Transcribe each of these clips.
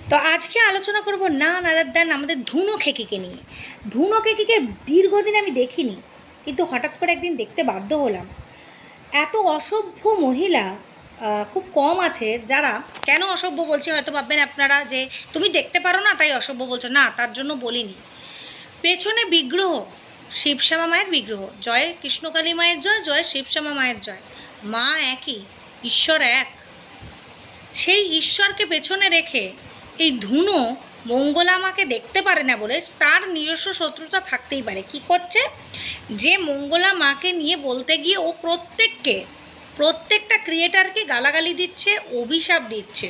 তো আজকে আলোচনা করব না নাদার দেন আমাদের ধুনো খেকিকে নিয়ে। ধুনো খেকিকে দীর্ঘদিন আমি দেখিনি, কিন্তু হঠাৎ করে একদিন দেখতে বাধ্য হলাম। এত অসভ্য মহিলা খুব কম আছে যারা। কেন অসভ্য বলছি হয়তো ভাববেন আপনারা যে তুমি দেখতে পারো না তাই অসভ্য বলছো, না তার জন্য বলিনি। পেছনে বিগ্রহ, শিবশ্যামা মায়ের বিগ্রহ, জয় কৃষ্ণকালী মায়ের জয়, জয় শিবশ্যামা মায়ের জয়। মা একই, ঈশ্বর এক। সেই ঈশ্বরকে পেছনে রেখে এই ধুনো মঙ্গলা মাকে দেখতে পারে না বলে তার নিজস্ব শত্রুতা থাকতেই পারে। কি করছে যে মঙ্গলা মাকে নিয়ে বলতে গিয়ে ও প্রত্যেকটা ক্রিয়েটারকে গালাগালি দিচ্ছে, অভিশাপ দিচ্ছে।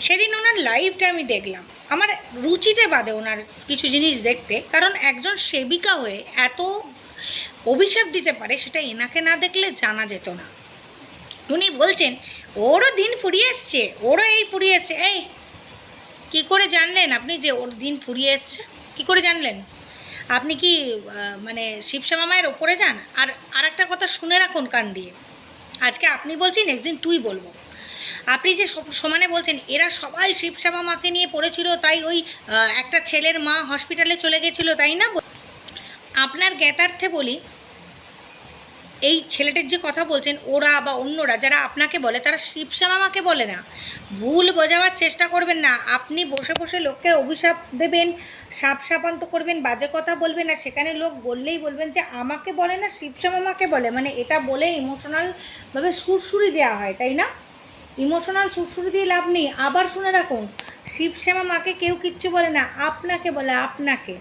সেদিন ওনার লাইভটা আমি দেখলাম, আমার রুচিতে বাদে ওনার কিছু জিনিস দেখতে, কারণ একজন সেবিকা হয়ে এত অভিশাপ দিতে পারে সেটা এনাকে না দেখলে জানা যেত না। উনি বলছেন ওরও দিন ফুরিয়ে এসছে, ওরও এই ফুরিয়ে এসছে। এই কী করে জানলেন আপনি যে ওর দিন ফুরিয়ে এসছে? কী করে জানলেন? আপনি কি মানে শিবশ্যামা মায়ের ওপরে যান? আর একটা কথা শুনে রাখুন কান দিয়ে, আজকে আপনি বলছেন নেক্সট দিন তুই বলবো। আপনি যে সমানে বলছেন এরা সবাই শিবশ্যামা মাকে নিয়ে পড়েছিল, তাই ওই একটা ছেলের মা হসপিটালে চলে গেছিলো, তাই না? আপনার জ্ঞাতার্থে বলি, এই ছেলেটার যে কথা বলছেন ওরা বা অন্যরা যারা আপনাকে বলে তারা শিবশ্যামা মাকে বলে না। ভুল বোঝাবার চেষ্টা করবেন না। আপনি বসে বসে লোককে অভিশাপ দেবেন, সাপান্ত করবেন, বাজে কথা বলবেন, আর সেখানে লোক বললেই বলবেন যে আমাকে বলে না শিবশ্যামা মাকে বলে, মানে এটা বলে ইমোশনালভাবে সুরসুরি দেওয়া হয়, তাই না? ইমোশনাল সুরসুরি দিয়ে লাভ নেই। আবার শুনে রাখুন, শিবশ্যামা মাকে কেউ কিচ্ছু বলে না, আপনাকে বলে। আপনাকে,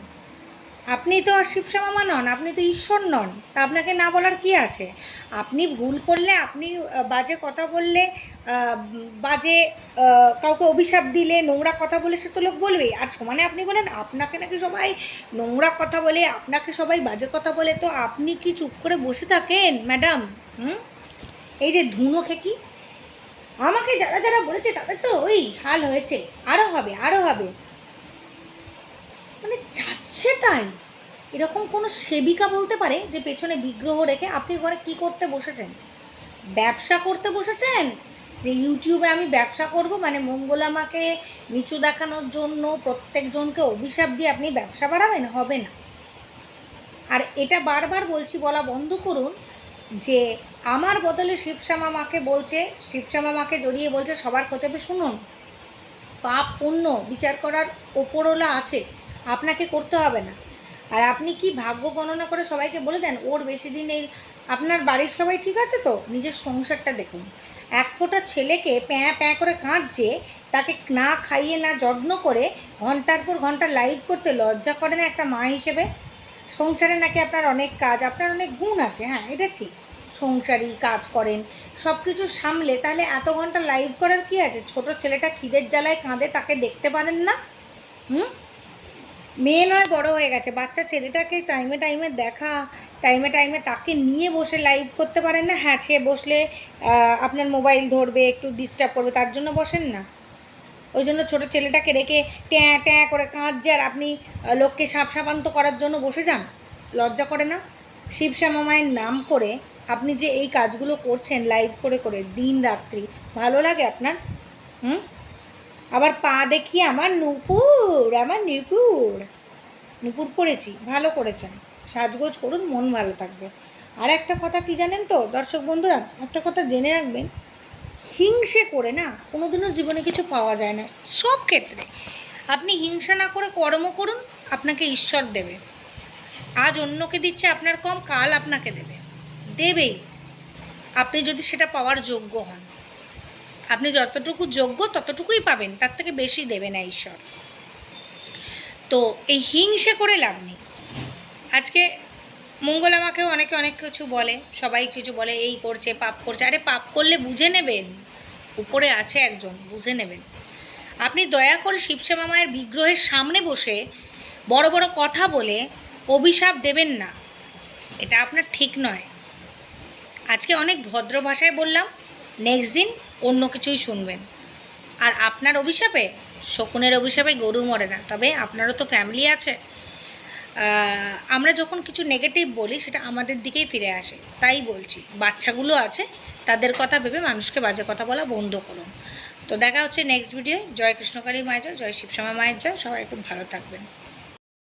আপনি তো আর শিবশ্যামা মা নন, আপনি তো ঈশ্বর নন, তা আপনাকে না বলার কি আছে? আপনি ভুল করলে, আপনি বাজে কথা বললে, বাজে কাউকে অভিশাপ দিলে, নোংরা কথা বলে, সে তো লোক বলবেই। আর সমানে আপনি বলেন আপনাকে নাকি সবাই নোংরা কথা বলে, আপনাকে সবাই বাজে কথা বলে, তো আপনি কি চুপ করে বসে থাকেন ম্যাডাম? এই যে ধুনো খেকি, আমাকে যারা যারা বলেছে তাদের তো ওই হাল হয়েছে, আরও হবে আরও হবে, মানে যাচ্ছে তাই। এরকম কোনো সেবিকা বলতে পারে যে পেছনে বিগ্রহ রেখে আপনি ঘরে কী করতে বসেছেন? ব্যবসা করতে বসেছেন? যে ইউটিউবে আমি ব্যবসা করব, মানে মঙ্গলা মাকে নিচু দেখানোর জন্য প্রত্যেকজনকে অভিশাপ দিয়ে আপনি ব্যবসা বাড়াবেন? হবে না। আর এটা বারবার বলছি, বলা বন্ধ করুন যে আমার বদলে শিবশ্যামা মাকে বলছে, শিবশ্যামা মাকে জড়িয়ে বলছে সবার ক্ষতি হবে। শুনুন, পাপ পুণ্য বিচার করার ওপরওয়ালা আছে, আপনাকে করতে হবে না। আর আপনি কি ভাগ্য গণনা করে সবাইকে বলে দেন ওর বেশি দিন এই? আপনার বাড়ির সবাই ঠিক আছে তো? নিজের সংসারটা দেখুন। এক ফোঁটা ছেলেকে প্যাঁ প্যাঁ করে কাঁদছে, তাকে না খাইয়ে না যত্ন করে ঘন্টার পর ঘন্টা লাইভ করতে লজ্জা করে না একটা মা হিসেবে? সংসারে নাকি আপনার অনেক কাজ, আপনার অনেক গুণ আছে, হ্যাঁ এটা ঠিক, সংসারী কাজ করেন, সব কিছু সামলে, তাহলে এত ঘন্টা লাইভ করার কি আছে? ছোট ছেলেটা খিদের জ্বালায় কাঁদে, তাকে দেখতে পারেন না? মেয়ে নয় বড় হয়ে গেছে, বাচ্চা ছেলেটাকে টাইমে টাইমে দেখা, টাইমে টাইমে তাকে নিয়ে বসে লাইভ করতে পারেন না? হ্যাঁ, সে বসলে আপনার মোবাইল ধরবে, একটু ডিস্টার্ব করবে, তার জন্য বসেন না। ওই জন্য ছোটো ছেলেটাকে রেখে ট্যাঁ ট্যাঁ করে কাঁদছে, আর আপনি লোককে সাপান্ত করার জন্য বসে যান। লজ্জা করে না? শিবশ্যামা মায়ের নাম করে আপনি যে এই কাজগুলো করছেন লাইভ করে করে দিন রাত্রি, ভালো লাগে আপনার? আবার পা দেখিয়ে আমার নুপুর পড়েছি, ভালো করেছেন, সাজগোজ করুন, মন ভালো থাকবে। আর একটা কথা কি জানেন তো দর্শক বন্ধুরা, একটা কথা জেনে রাখবেন, হিংসে করে না কোনোদিনও জীবনে কিছু পাওয়া যায় না। সব ক্ষেত্রে আপনি হিংসা না করে কর্ম করুন, আপনাকে ঈশ্বর দেবে। আজ অন্যকে দিচ্ছে আপনার কম, কাল আপনাকে দেবেই, আপনি যদি সেটা পাওয়ার যোগ্য হন। আপনি যতটুকু যোগ্য ততটুকুই পাবেন, তার থেকে বেশি দেবে না ঈশ্বর। তো এই হিংসে করে লাভ নেই। আজকে মঙ্গলা মাকেও অনেকে অনেক কিছু বলে, সবাই কিছু বলে, এই করছে, পাপ করছে। আরে পাপ করলে বুঝে নেবেন, উপরে আছে একজন, বুঝে নেবেন। আপনি দয়া করে শিবশ্যামা মায়ের বিগ্রহের সামনে বসে বড় বড় কথা বলে অভিশাপ দেবেন না, এটা আপনার ঠিক নয়। আজকে অনেক ভদ্র ভাষায় বললাম, নেক্সট দিন অন্য কিছুই শুনবেন। আর আপনার অভিশাপে, শকুনের অভিশাপে গরু মরে না। তবে আপনারও তো ফ্যামিলি আছে, আমরা যখন কিছু নেগেটিভ বলি সেটা আমাদের দিকেই ফিরে আসে। তাই বলছি, বাচ্চাগুলো আছে, তাদের কথা ভেবে মানুষকে বাজে কথা বলা বন্ধ করুন। তো দেখা হচ্ছে নেক্সট ভিডিও। জয় কৃষ্ণকালী মায়ের জয়, জয় শিবশ্যামা মায়ের জয়। সবাই খুব ভালো থাকবেন।